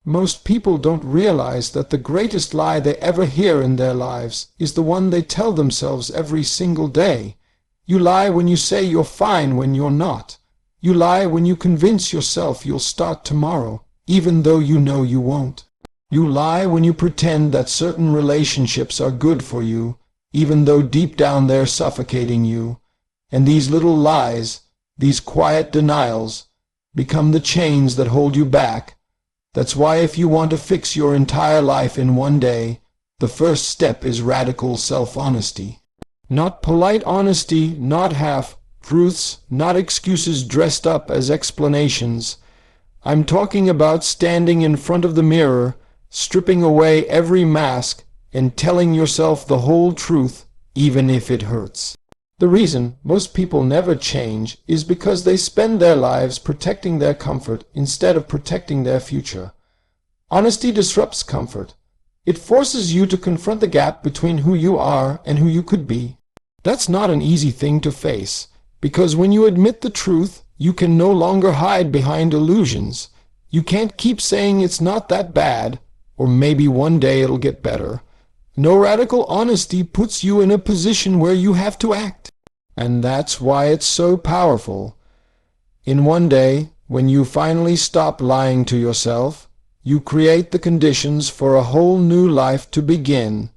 Most people don't realize that the greatest lie they ever hear in their lives is the one they tell themselves every single day. You lie when you say you're fine when you're not. You lie when you convince yourself you'll start tomorrow, even though you know you won't. You lie when you pretend that certain relationships are good for you, even though deep down they're suffocating you. And these little lies, these quiet denials, become the chains that hold you back. That's why if you want to fix your entire life in one day, the first step is radical self-honesty. Not polite honesty, not half-truths, not excuses dressed up as explanations. I'm talking about standing in front of the mirror, stripping away every mask, and telling yourself the whole truth, even if it hurts. The reason most people never change is because they spend their lives protecting their comfort instead of protecting their future. Honesty disrupts comfort. It forces you to confront the gap between who you are and who you could be. That's not an easy thing to face, because when you admit the truth, you can no longer hide behind illusions. You can't keep saying it's not that bad, or maybe one day it'll get better. No, radical honesty puts you in a position where you have to act. And that's why it's so powerful. In one day, when you finally stop lying to yourself, you create the conditions for a whole new life to begin.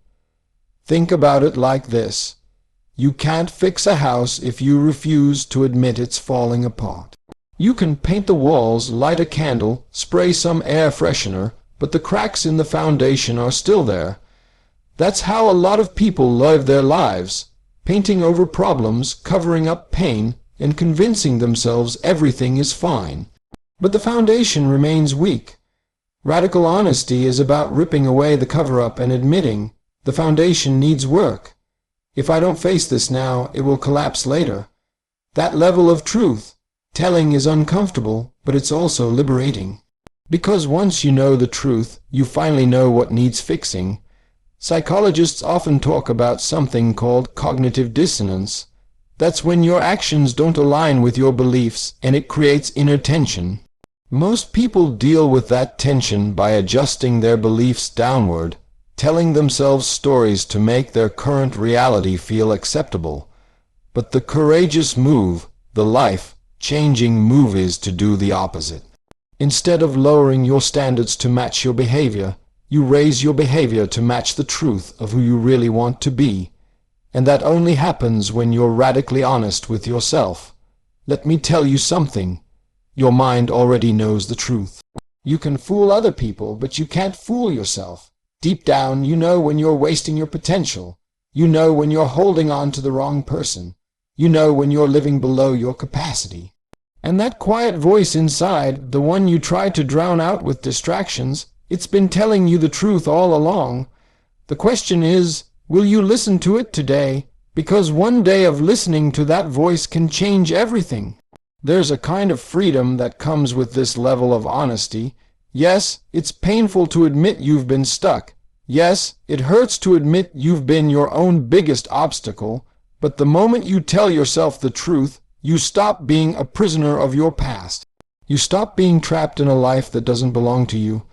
Think about it like this. You can't fix a house if you refuse to admit it's falling apart. You can paint the walls, light a candle, spray some air freshener, but the cracks in the foundation are still there. That's how a lot of people live their lives, painting over problems, covering up pain, and convincing themselves everything is fine. But the foundation remains weak. Radical honesty is about ripping away the cover-up and admitting the foundation needs work. If I don't face this now, it will collapse later. That level of truth telling is uncomfortable, but it's also liberating. Because once you know the truth, you finally know what needs fixing. Psychologists often talk about something called cognitive dissonance. That's when your actions don't align with your beliefs, and it creates inner tension. Most people deal with that tension by adjusting their beliefs downward, telling themselves stories to make their current reality feel acceptable. But the courageous move, the life-changing move, is to do the opposite. Instead of lowering your standards to match your behavior, you raise your behavior to match the truth of who you really want to be. And that only happens when you're radically honest with yourself. Let me tell you something. Your mind already knows the truth. You can fool other people, but you can't fool yourself. Deep down, you know when you're wasting your potential. You know when you're holding on to the wrong person. You know when you're living below your capacity. And that quiet voice inside, the one you try to drown out with distractions, it's been telling you the truth all along. The question is, will you listen to it today? Because one day of listening to that voice can change everything. There's a kind of freedom that comes with this level of honesty. Yes, it's painful to admit you've been stuck. Yes, it hurts to admit you've been your own biggest obstacle. But the moment you tell yourself the truth, you stop being a prisoner of your past. You stop being trapped in a life that doesn't belong to you.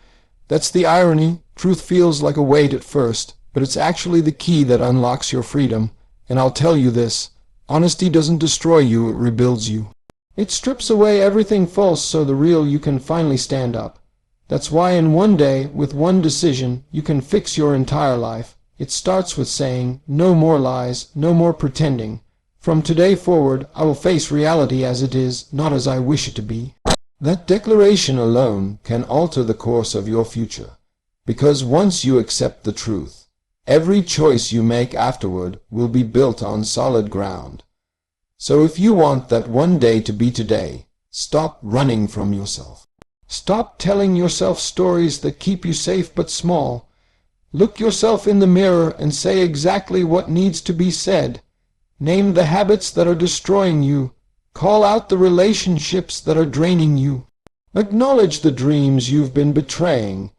That's the irony. Truth feels like a weight at first, but it's actually the key that unlocks your freedom. And I'll tell you this, honesty doesn't destroy you, it rebuilds you. It strips away everything false so the real you can finally stand up. That's why in one day, with one decision, you can fix your entire life. It starts with saying, no more lies, no more pretending. From today forward, I will face reality as it is, not as I wish it to be. That declaration alone can alter the course of your future. Because once you accept the truth, every choice you make afterward will be built on solid ground. So if you want that one day to be today, stop running from yourself. Stop telling yourself stories that keep you safe but small. Look yourself in the mirror and say exactly what needs to be said. Name the habits that are destroying you. Call out the relationships that are draining you. Acknowledge the dreams you've been betraying.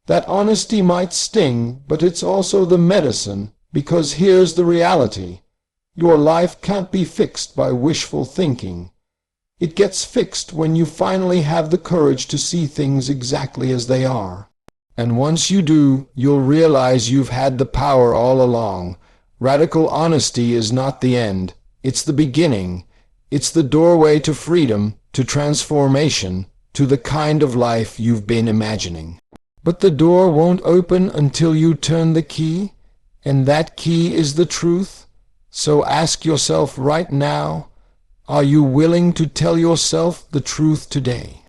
That honesty might sting, but it's also the medicine, because here's the reality. Your life can't be fixed by wishful thinking. It gets fixed when you finally have the courage to see things exactly as they are. And once you do, you'll realize you've had the power all along. Radical honesty is not the end. It's the beginning. It's the doorway to freedom, to transformation, to the kind of life you've been imagining. But the door won't open until you turn the key, and that key is the truth. So ask yourself right now, are you willing to tell yourself the truth today?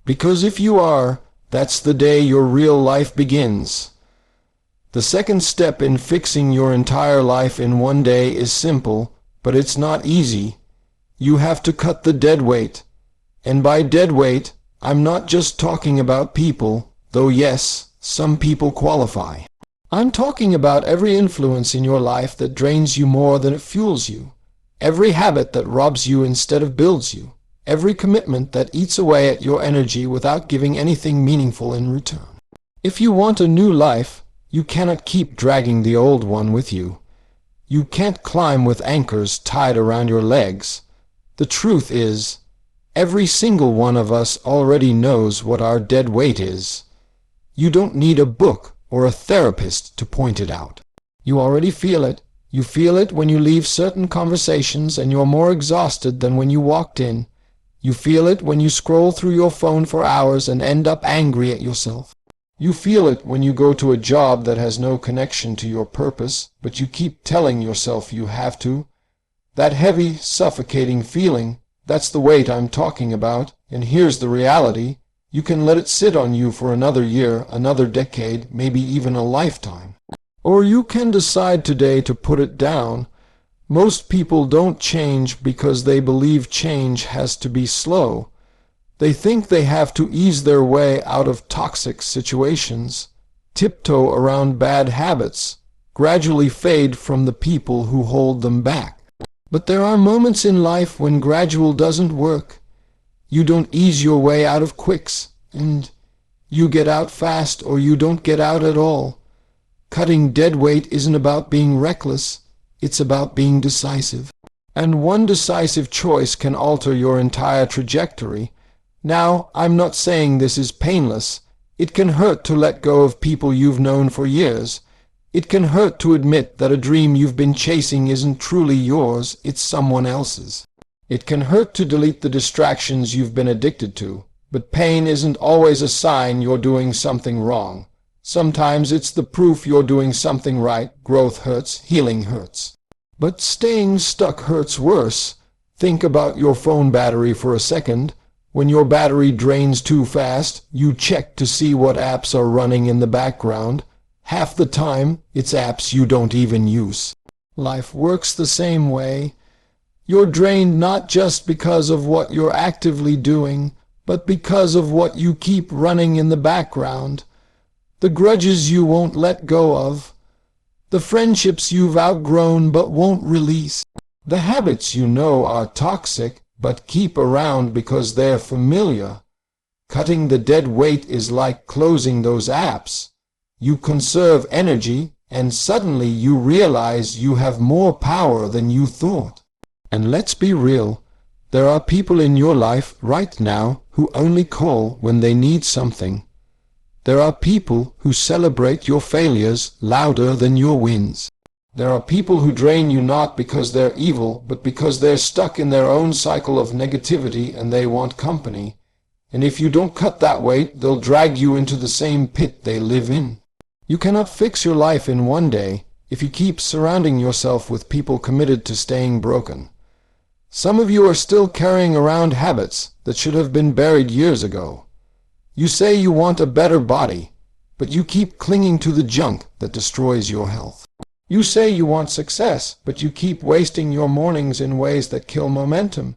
Because if you are, that's the day your real life begins. The second step in fixing your entire life in one day is simple, but it's not easy. You have to cut the dead weight. And by dead weight, I'm not just talking about people, though yes, some people qualify. I'm talking about every influence in your life that drains you more than it fuels you, every habit that robs you instead of builds you, every commitment that eats away at your energy without giving anything meaningful in return. If you want a new life, you cannot keep dragging the old one with you. You can't climb with anchors tied around your legs. The truth is, every single one of us already knows what our dead weight is. You don't need a book or a therapist to point it out. You already feel it. You feel it when you leave certain conversations and you're more exhausted than when you walked in. You feel it when you scroll through your phone for hours and end up angry at yourself. You feel it when you go to a job that has no connection to your purpose, but you keep telling yourself you have to. That heavy, suffocating feeling, that's the weight I'm talking about, and here's the reality. You can let it sit on you for another year, another decade, maybe even a lifetime. Or you can decide today to put it down. Most people don't change because they believe change has to be slow. They think they have to ease their way out of toxic situations, tiptoe around bad habits, gradually fade from the people who hold them back. But there are moments in life when gradual doesn't work. You don't ease your way out of quicks, and you get out fast or you don't get out at all. Cutting dead weight isn't about being reckless, it's about being decisive. And one decisive choice can alter your entire trajectory. Now, I'm not saying this is painless. It can hurt to let go of people you've known for years. It can hurt to admit that a dream you've been chasing isn't truly yours, it's someone else's. It can hurt to delete the distractions you've been addicted to, but pain isn't always a sign you're doing something wrong. Sometimes it's the proof you're doing something right. Growth hurts, healing hurts. But staying stuck hurts worse. Think about your phone battery for a second. When your battery drains too fast, you check to see what apps are running in the background. Half the time, it's apps you don't even use. Life works the same way. You're drained not just because of what you're actively doing, but because of what you keep running in the background. The grudges you won't let go of. The friendships you've outgrown but won't release. The habits you know are toxic but keep around because they're familiar. Cutting the dead weight is like closing those apps. You conserve energy, and suddenly you realize you have more power than you thought. And let's be real, there are people in your life right now who only call when they need something. There are people who celebrate your failures louder than your wins. There are people who drain you not because they're evil, but because they're stuck in their own cycle of negativity and they want company. And if you don't cut that weight, they'll drag you into the same pit they live in. You cannot fix your life in one day if you keep surrounding yourself with people committed to staying broken. Some of you are still carrying around habits that should have been buried years ago. You say you want a better body, but you keep clinging to the junk that destroys your health. You say you want success, but you keep wasting your mornings in ways that kill momentum.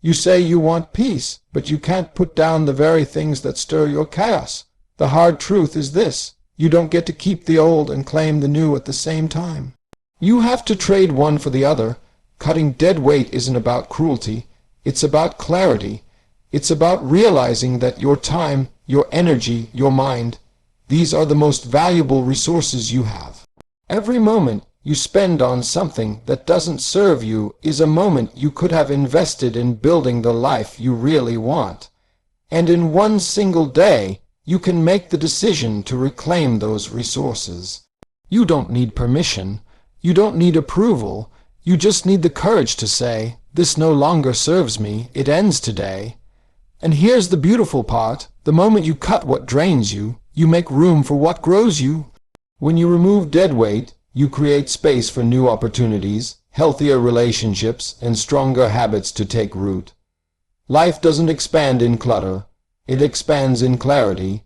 You say you want peace, but you can't put down the very things that stir your chaos. The hard truth is this: you don't get to keep the old and claim the new at the same time. You have to trade one for the other. Cutting dead weight isn't about cruelty. It's about clarity. It's about realizing that your time, your energy, your mind, these are the most valuable resources you have. Every moment you spend on something that doesn't serve you is a moment you could have invested in building the life you really want. And in one single day, you can make the decision to reclaim those resources. You don't need permission. You don't need approval. You just need the courage to say, "This no longer serves me. It ends today." And here's the beautiful part. The moment you cut what drains you, you make room for what grows you. When you remove dead weight, you create space for new opportunities, healthier relationships, and stronger habits to take root. Life doesn't expand in clutter. It expands in clarity.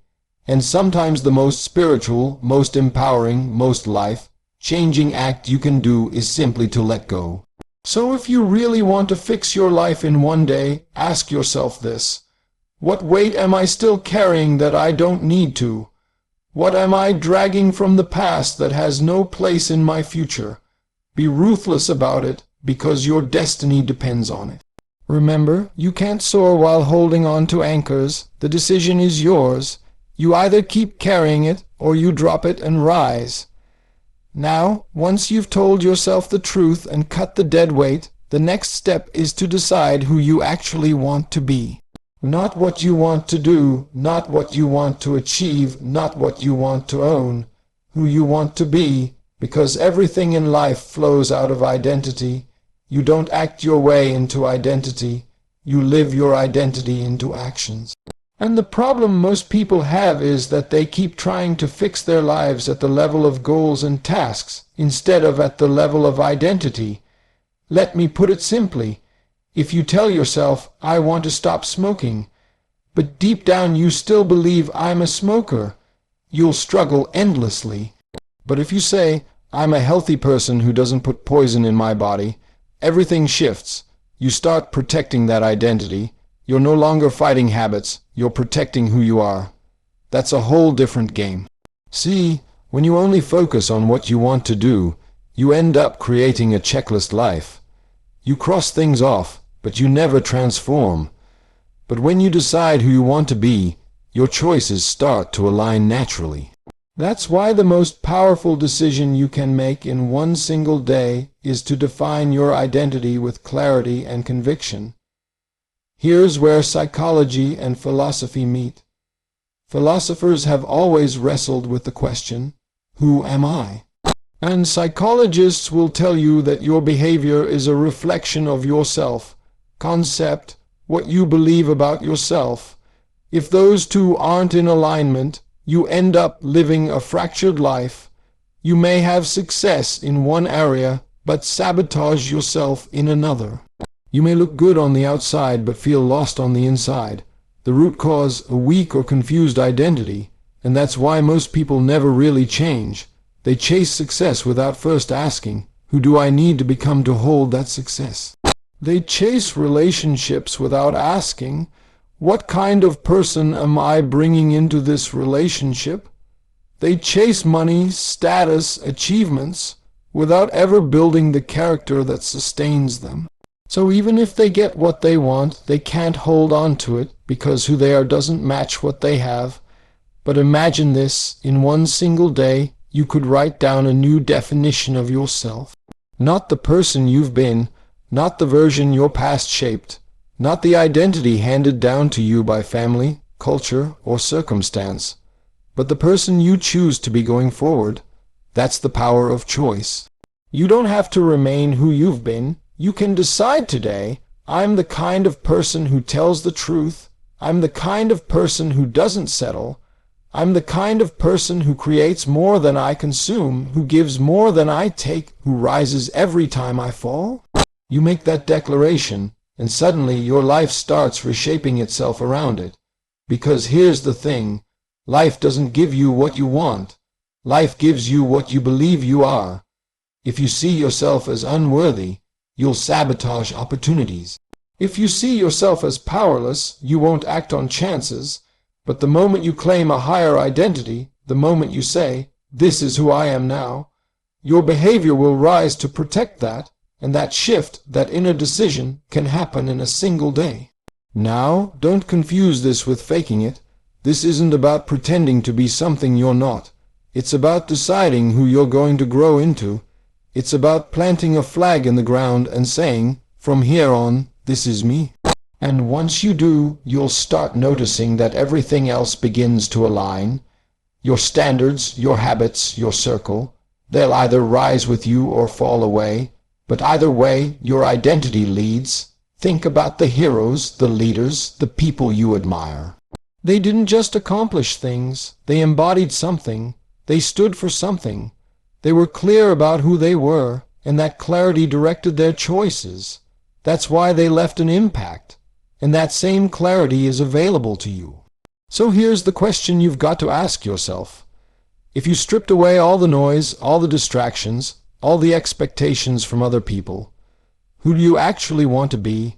And sometimes the most spiritual, most empowering, most life-changing act you can do is simply to let go. So if you really want to fix your life in one day, ask yourself this: what weight am I still carrying that I don't need to? What am I dragging from the past that has no place in my future? Be ruthless about it, because your destiny depends on it. Remember, you can't soar while holding on to anchors. The decision is yours. You either keep carrying it, or you drop it and rise. Now, once you've told yourself the truth and cut the dead weight, the next step is to decide who you actually want to be. Not what you want to do, not what you want to achieve, not what you want to own. Who you want to be, because everything in life flows out of identity. You don't act your way into identity. You live your identity into actions. And the problem most people have is that they keep trying to fix their lives at the level of goals and tasks, instead of at the level of identity. Let me put it simply. If you tell yourself, "I want to stop smoking," but deep down you still believe, "I'm a smoker," you'll struggle endlessly. But if you say, "I'm a healthy person who doesn't put poison in my body," everything shifts. You start protecting that identity. You're no longer fighting habits. You're protecting who you are. That's a whole different game. See, when you only focus on what you want to do, you end up creating a checklist life. You cross things off, but you never transform. But when you decide who you want to be, your choices start to align naturally. That's why the most powerful decision you can make in one single day is to define your identity with clarity and conviction. Here's where psychology and philosophy meet. Philosophers have always wrestled with the question, "Who am I?" And psychologists will tell you that your behavior is a reflection of yourself, concept, what you believe about yourself. If those two aren't in alignment, you end up living a fractured life. You may have success in one area, but sabotage yourself in another. You may look good on the outside, but feel lost on the inside. The root cause, a weak or confused identity, and that's why most people never really change. They chase success without first asking, "Who do I need to become to hold that success?" They chase relationships without asking, "What kind of person am I bringing into this relationship?" They chase money, status, achievements, without ever building the character that sustains them. So even if they get what they want, they can't hold on to it because who they are doesn't match what they have. But imagine this, in one single day, you could write down a new definition of yourself. Not the person you've been, not the version your past shaped, not the identity handed down to you by family, culture, or circumstance, but the person you choose to be going forward. That's the power of choice. You don't have to remain who you've been. You can decide today, "I'm the kind of person who tells the truth. I'm the kind of person who doesn't settle. I'm the kind of person who creates more than I consume, who gives more than I take, who rises every time I fall." You make that declaration, and suddenly your life starts reshaping itself around it. Because here's the thing, life doesn't give you what you want. Life gives you what you believe you are. If you see yourself as unworthy, you'll sabotage opportunities. If you see yourself as powerless, you won't act on chances. But the moment you claim a higher identity, the moment you say, "This is who I am now," your behavior will rise to protect that, and that shift, that inner decision, can happen in a single day. Now, don't confuse this with faking it. This isn't about pretending to be something you're not. It's about deciding who you're going to grow into. It's about planting a flag in the ground and saying, "From here on, this is me." And once you do, you'll start noticing that everything else begins to align. Your standards, your habits, your circle, they'll either rise with you or fall away, but either way, your identity leads. Think about the heroes, the leaders, the people you admire. They didn't just accomplish things, they embodied something. They stood for something. They were clear about who they were, and that clarity directed their choices. That's why they left an impact, and that same clarity is available to you. So here's the question you've got to ask yourself. If you stripped away all the noise, all the distractions, all the expectations from other people, who do you actually want to be?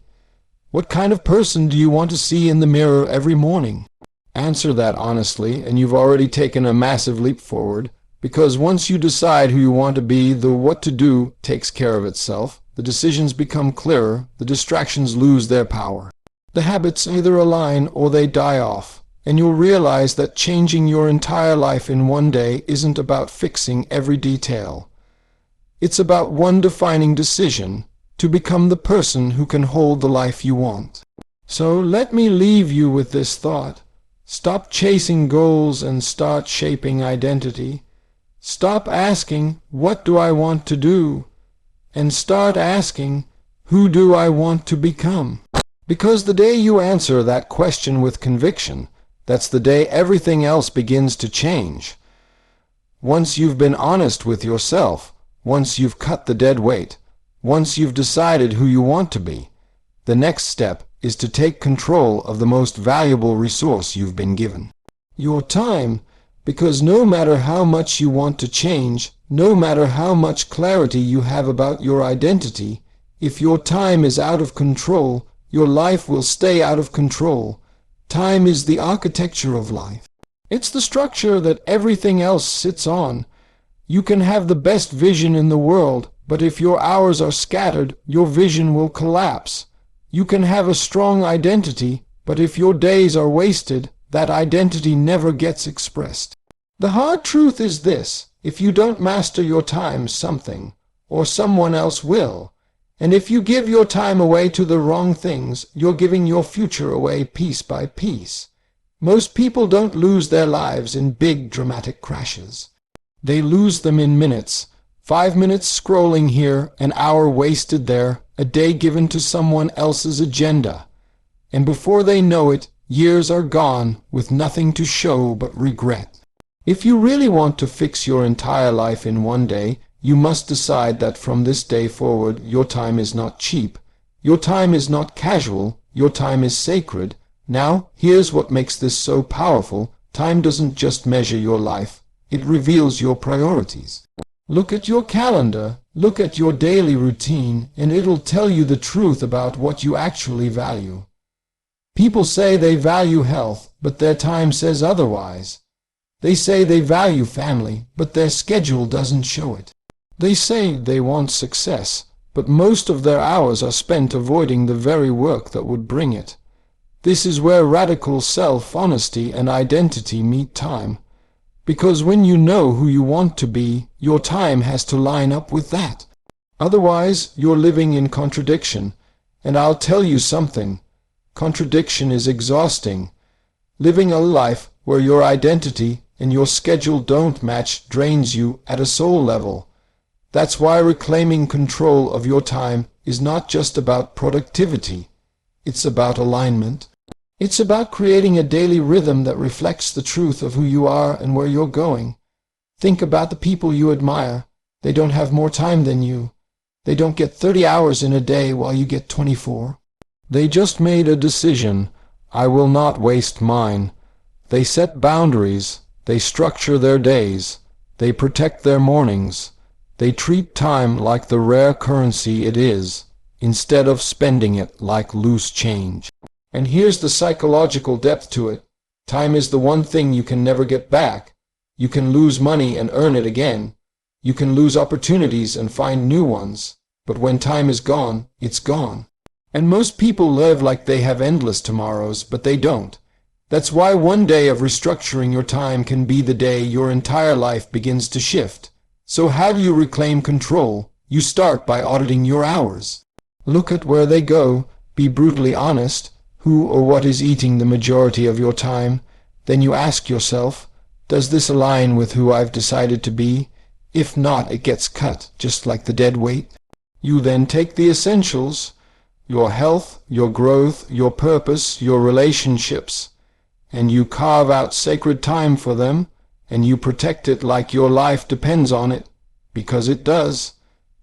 What kind of person do you want to see in the mirror every morning? Answer that honestly, and you've already taken a massive leap forward, because once you decide who you want to be, the what to do takes care of itself. The decisions become clearer, the distractions lose their power. The habits either align or they die off, and you'll realize that changing your entire life in one day isn't about fixing every detail. It's about one defining decision, to become the person who can hold the life you want. So let me leave you with this thought. Stop chasing goals and start shaping identity. Stop asking, what do I want to do? And start asking, who do I want to become? Because the day you answer that question with conviction, that's the day everything else begins to change. Once you've been honest with yourself, once you've cut the dead weight, once you've decided who you want to be, the next step is to take control of the most valuable resource you've been given. Your time, because no matter how much you want to change, no matter how much clarity you have about your identity, if your time is out of control, your life will stay out of control. Time is the architecture of life. It's the structure that everything else sits on. You can have the best vision in the world, but if your hours are scattered, your vision will collapse. You can have a strong identity, but if your days are wasted, that identity never gets expressed. The hard truth is this: if you don't master your time, something or someone else will. And if you give your time away to the wrong things, you're giving your future away piece by piece. Most people don't lose their lives in big dramatic crashes. They lose them in minutes. 5 minutes scrolling here, an hour wasted there, a day given to someone else's agenda. And before they know it, years are gone with nothing to show but regret. If you really want to fix your entire life in one day, you must decide that from this day forward your time is not cheap. Your time is not casual. Your time is sacred. Now, here's what makes this so powerful. Time doesn't just measure your life. It reveals your priorities. Look at your calendar, look at your daily routine, and it'll tell you the truth about what you actually value. People say they value health, but their time says otherwise. They say they value family, but their schedule doesn't show it. They say they want success, but most of their hours are spent avoiding the very work that would bring it. This is where radical self-honesty and identity meet time. Because when you know who you want to be, your time has to line up with that. Otherwise, you're living in contradiction. And I'll tell you something. Contradiction is exhausting. Living a life where your identity and your schedule don't match drains you at a soul level. That's why reclaiming control of your time is not just about productivity. It's about alignment. It's about creating a daily rhythm that reflects the truth of who you are and where you're going. Think about the people you admire. They don't have more time than you. They don't get 30 hours in a day while you get 24. They just made a decision. I will not waste mine. They set boundaries. They structure their days. They protect their mornings. They treat time like the rare currency it is, instead of spending it like loose change. And here's the psychological depth to it. Time is the one thing you can never get back. You can lose money and earn it again. You can lose opportunities and find new ones. But when time is gone, it's gone. And most people live like they have endless tomorrows, but they don't. That's why one day of restructuring your time can be the day your entire life begins to shift. So how do you reclaim control? You start by auditing your hours. Look at where they go. Be brutally honest. who or what is eating the majority of your time, then you ask yourself, does this align with who I've decided to be? If not, it gets cut, just like the dead weight. You then take the essentials, your health, your growth, your purpose, your relationships, and you carve out sacred time for them, and you protect it like your life depends on it, because it does.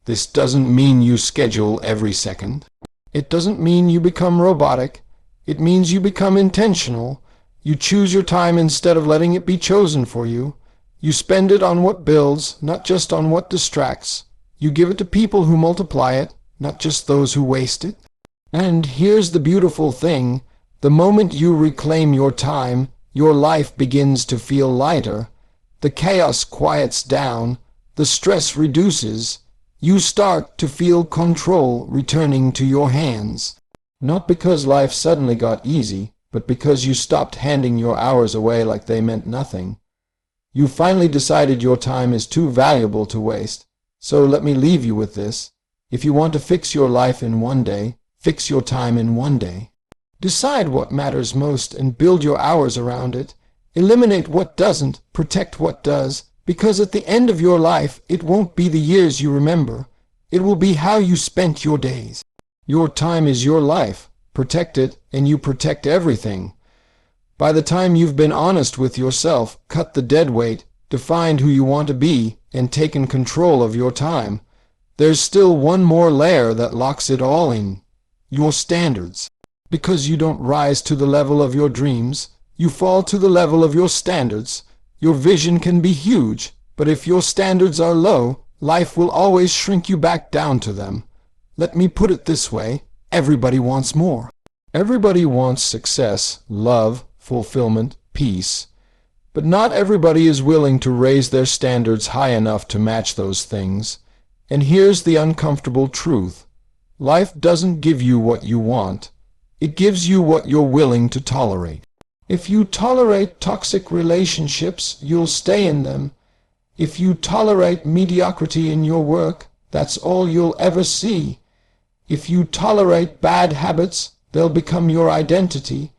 This doesn't mean you schedule every second. It doesn't mean you become robotic. It means you become intentional. You choose your time instead of letting it be chosen for you. You spend it on what builds, not just on what distracts. You give it to people who multiply it, not just those who waste it. And here's the beautiful thing. The moment you reclaim your time, your life begins to feel lighter. The chaos quiets down. The stress reduces. You start to feel control returning to your hands. Not because life suddenly got easy, but because you stopped handing your hours away like they meant nothing. You finally decided your time is too valuable to waste. So let me leave you with this. If you want to fix your life in one day, fix your time in one day. Decide what matters most and build your hours around it. Eliminate what doesn't, protect what does, because at the end of your life, it won't be the years you remember. It will be how you spent your days. Your time is your life. Protect it, and you protect everything. By the time you've been honest with yourself, cut the dead weight, defined who you want to be, and taken control of your time, there's still one more layer that locks it all in. Your standards. Because you don't rise to the level of your dreams, you fall to the level of your standards. Your vision can be huge, but if your standards are low, life will always shrink you back down to them. Let me put it this way. Everybody wants more. Everybody wants success, love, fulfillment, peace. But not everybody is willing to raise their standards high enough to match those things. And here's the uncomfortable truth. Life doesn't give you what you want. It gives you what you're willing to tolerate. If you tolerate toxic relationships, you'll stay in them. If you tolerate mediocrity in your work, that's all you'll ever see. If you tolerate bad habits, they'll become your identity.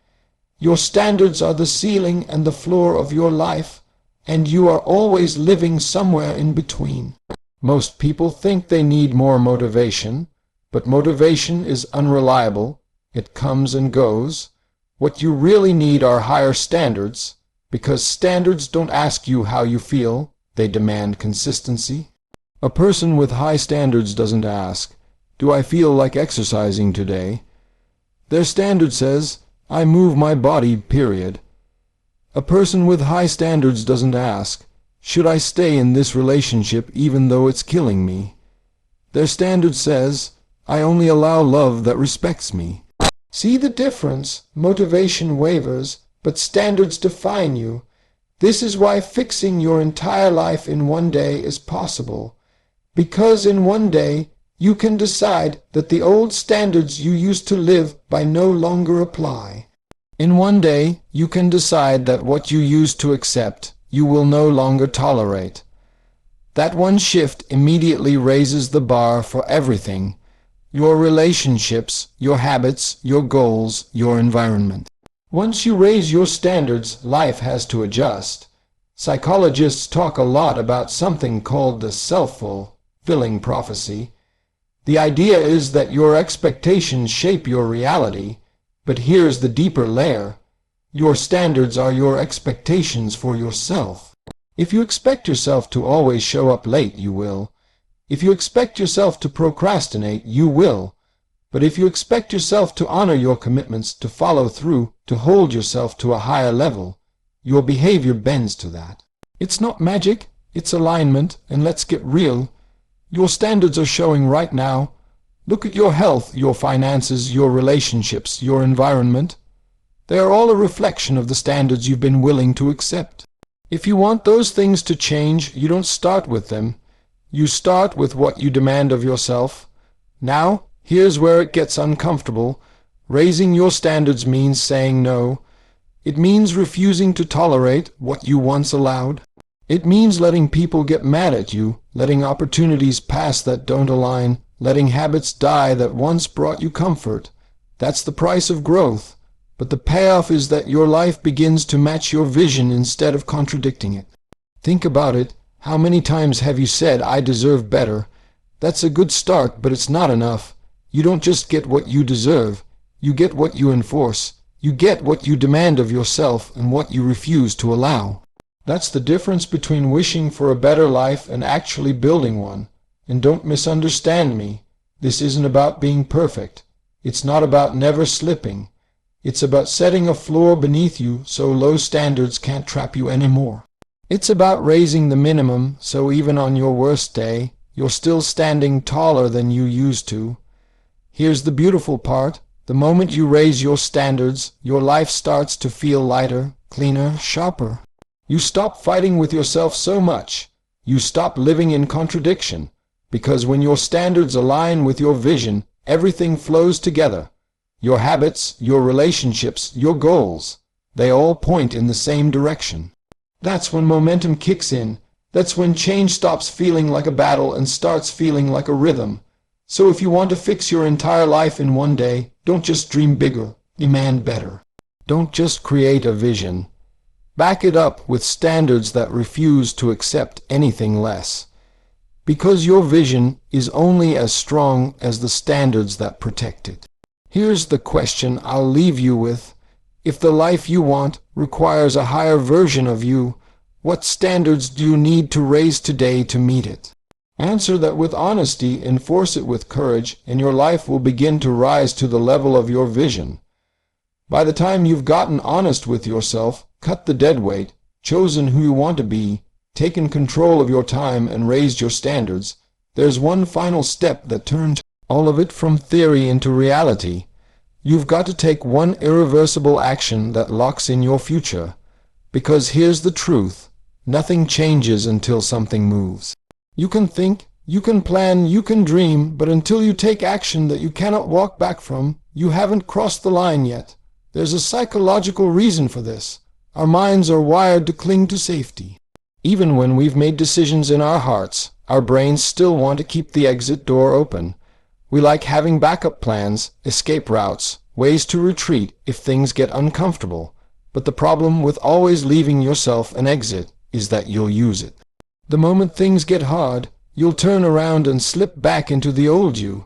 Your standards are the ceiling and the floor of your life, and you are always living somewhere in between. Most people think they need more motivation, but motivation is unreliable. It comes and goes. What you really need are higher standards, because standards don't ask you how you feel, they demand consistency. A person with high standards doesn't ask, do I feel like exercising today? Their standard says, I move my body, period. A person with high standards doesn't ask, should I stay in this relationship even though it's killing me? Their standard says, I only allow love that respects me. See the difference? Motivation wavers, but standards define you. This is why fixing your entire life in one day is possible. Because in one day, you can decide that the old standards you used to live by no longer apply. In one day, you can decide that what you used to accept, you will no longer tolerate. That one shift immediately raises the bar for everything. Your relationships, your habits, your goals, your environment. Once you raise your standards, life has to adjust. Psychologists talk a lot about something called the self-fulfilling prophecy. The idea is that your expectations shape your reality, but here's the deeper layer. Your standards are your expectations for yourself. If you expect yourself to always show up late, you will. If you expect yourself to procrastinate, you will. But if you expect yourself to honor your commitments, to follow through, to hold yourself to a higher level, your behavior bends to that. It's not magic, it's alignment, and let's get real. Your standards are showing right now. Look at your health, your finances, your relationships, your environment. They are all a reflection of the standards you've been willing to accept. If you want those things to change, you don't start with them. You start with what you demand of yourself. Now, here's where it gets uncomfortable. Raising your standards means saying no. It means refusing to tolerate what you once allowed. It means letting people get mad at you, letting opportunities pass that don't align, letting habits die that once brought you comfort. That's the price of growth. but the payoff is that your life begins to match your vision instead of contradicting it. Think about it. How many times have you said, "I deserve better"? That's a good start, but it's not enough. You don't just get what you deserve. You get what you enforce. You get what you demand of yourself and what you refuse to allow. That's the difference between wishing for a better life and actually building one. And don't misunderstand me. This isn't about being perfect. It's not about never slipping. It's about setting a floor beneath you so low standards can't trap you anymore. It's about raising the minimum so even on your worst day, you're still standing taller than you used to. Here's the beautiful part. The moment you raise your standards, your life starts to feel lighter, cleaner, sharper. You stop fighting with yourself so much. You stop living in contradiction. Because when your standards align with your vision, everything flows together. Your habits, your relationships, your goals, they all point in the same direction. That's when momentum kicks in. That's when change stops feeling like a battle and starts feeling like a rhythm. So if you want to fix your entire life in one day, don't just dream bigger, demand better. Don't just create a vision. Back it up with standards that refuse to accept anything less. Because your vision is only as strong as the standards that protect it. Here's the question I'll leave you with. If the life you want requires a higher version of you, what standards do you need to raise today to meet it? Answer that with honesty, enforce it with courage, and your life will begin to rise to the level of your vision. By the time you've gotten honest with yourself, cut the dead weight, chosen who you want to be, taken control of your time and raised your standards, there's one final step that turns all of it from theory into reality. You've got to take one irreversible action that locks in your future. Because here's the truth. Nothing changes until something moves. You can think, you can plan, you can dream, but until you take action that you cannot walk back from, you haven't crossed the line yet. There's a psychological reason for this. Our minds are wired to cling to safety. Even when we've made decisions in our hearts, our brains still want to keep the exit door open. We like having backup plans, escape routes, ways to retreat if things get uncomfortable. But the problem with always leaving yourself an exit is that you'll use it. The moment things get hard, you'll turn around and slip back into the old you.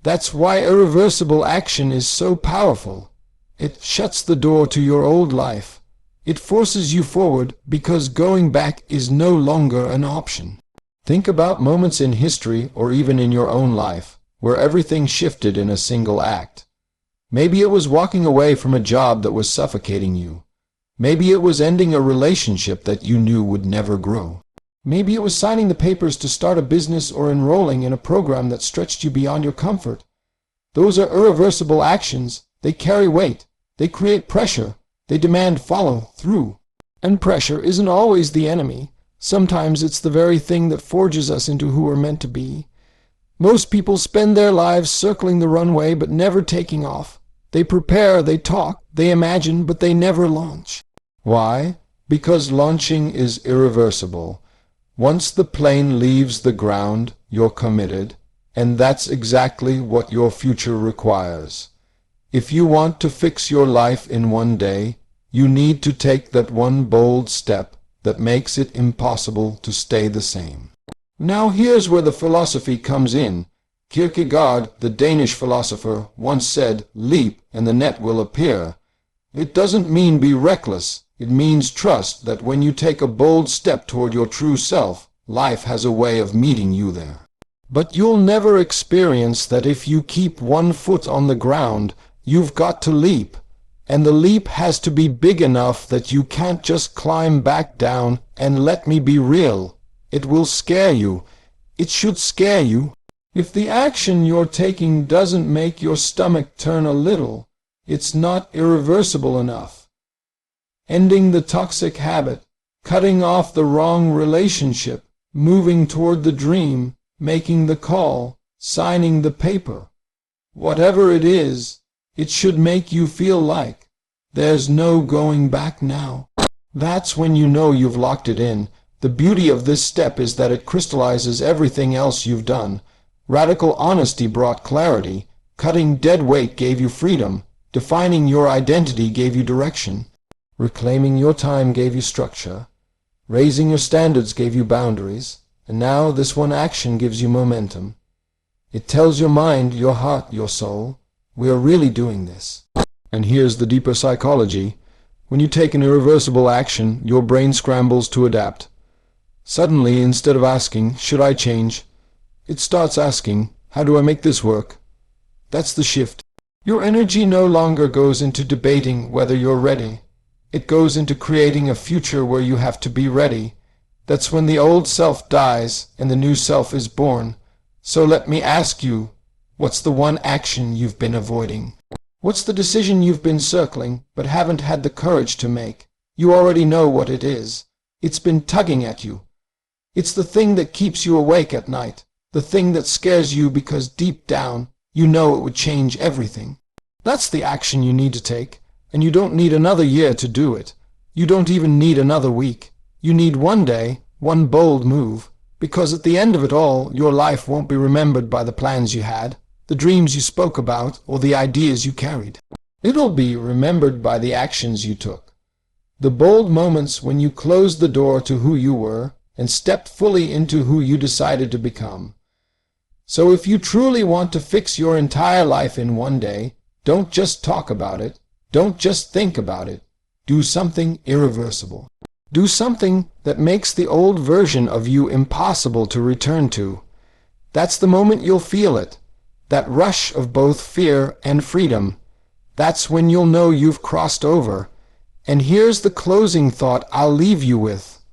That's why irreversible action is so powerful. It shuts the door to your old life. It forces you forward because going back is no longer an option. Think about moments in history or even in your own life where everything shifted in a single act. Maybe it was walking away from a job that was suffocating you. Maybe it was ending a relationship that you knew would never grow. Maybe it was signing the papers to start a business or enrolling in a program that stretched you beyond your comfort. Those are irreversible actions. They carry weight. They create pressure. They demand follow-through. And pressure isn't always the enemy. Sometimes it's the very thing that forges us into who we're meant to be. Most people spend their lives circling the runway but never taking off. They prepare, they talk, they imagine, but they never launch. Why? Because launching is irreversible. Once the plane leaves the ground, you're committed, and that's exactly what your future requires. If you want to fix your life in one day, you need to take that one bold step that makes it impossible to stay the same. Now here's where the philosophy comes in. Kierkegaard, the Danish philosopher, once said, "Leap and the net will appear." It doesn't mean be reckless. It means trust that when you take a bold step toward your true self, life has a way of meeting you there. But you'll never experience that if you keep one foot on the ground. You've got to leap. And the leap has to be big enough that you can't just climb back down. And let me be real. It will scare you. It should scare you. If the action you're taking doesn't make your stomach turn a little, it's not irreversible enough. Ending the toxic habit, cutting off the wrong relationship, moving toward the dream, making the call, signing the paper. Whatever it is, it should make you feel like there's no going back now. That's when you know you've locked it in. The beauty of this step is that it crystallizes everything else you've done. Radical honesty brought clarity. Cutting dead weight gave you freedom. Defining your identity gave you direction. Reclaiming your time gave you structure. Raising your standards gave you boundaries. And now this one action gives you momentum. It tells your mind, your heart, your soul, we are really doing this. And here's the deeper psychology. When you take an irreversible action, your brain scrambles to adapt. Suddenly, instead of asking, should I change? It starts asking, how do I make this work? That's the shift. Your energy no longer goes into debating whether you're ready. It goes into creating a future where you have to be ready. That's when the old self dies and the new self is born. So let me ask you, what's the one action you've been avoiding? What's the decision you've been circling but haven't had the courage to make? You already know what it is. It's been tugging at you. It's the thing that keeps you awake at night. The thing that scares you because deep down you know it would change everything. That's the action you need to take, and you don't need another year to do it. You don't even need another week. You need one day, one bold move, because at the end of it all, your life won't be remembered by the plans you had, the dreams you spoke about, or the ideas you carried. It'll be remembered by the actions you took. The bold moments when you closed the door to who you were and stepped fully into who you decided to become. So if you truly want to fix your entire life in one day, don't just talk about it. Don't just think about it. Do something irreversible. Do something that makes the old version of you impossible to return to. That's the moment you'll feel it. That rush of both fear and freedom. That's when you'll know you've crossed over. And here's the closing thought I'll leave you with.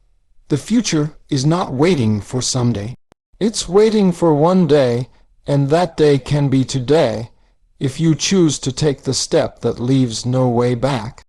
The future is not waiting for someday. It's waiting for one day, and that day can be today, if you choose to take the step that leaves no way back.